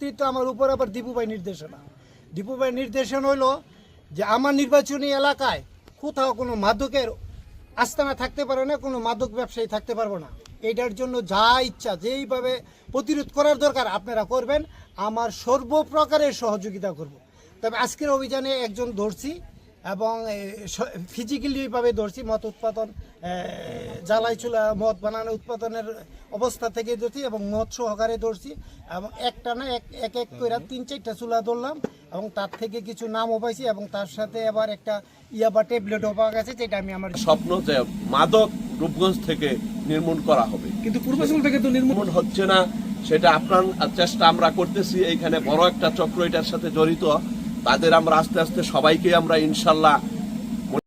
নেতৃত্ব, আমার উপর আবার দীপু ভাই নির্দেশনা হইলো যে আমার নির্বাচনী এলাকায় কোথাও কোনো মাদকের আস্তানা থাকতে পারে না, কোনো মাদক ব্যবসায়ী থাকতে পারবো না। এটার জন্য যা ইচ্ছা যেইভাবে প্রতিরোধ করার দরকার আপনারা করবেন, আমার সর্বপ্রকারের সহযোগিতা করব। তবে আজকের অভিযানে একজন ধরছি এবং ফিজিক্যালিভাবে ধরছি, মদ উৎপাদন, জ্বালাই চুলা মদ বানানো উৎপাদনের অবস্থা থেকে ধরছি এবং মদ সহকারে ধরছি এবং একটা না এক এক করে 3-4টা চুলা ধরলাম এবং তার থেকে কিছু নামও পাইছি এবং তার সাথে আবার একটা ইয়াবা ট্যাবলেটও পাওয়া গেছে, যেটা আমি আমার স্বপ্ন যে মাদক রূপগঞ্জ থেকে নির্মূল করা হবে, কিন্তু পূর্বাঞ্চল থেকে তো নির্মূল হচ্ছে না। সেটা আপনার চেষ্টা আমরা করতেছি। এইখানে বড় একটা চক্র এটার সাথে জড়িত, তাদের আমরা আস্তে আস্তে সবাইকে আমরা ইনশাল্লাহ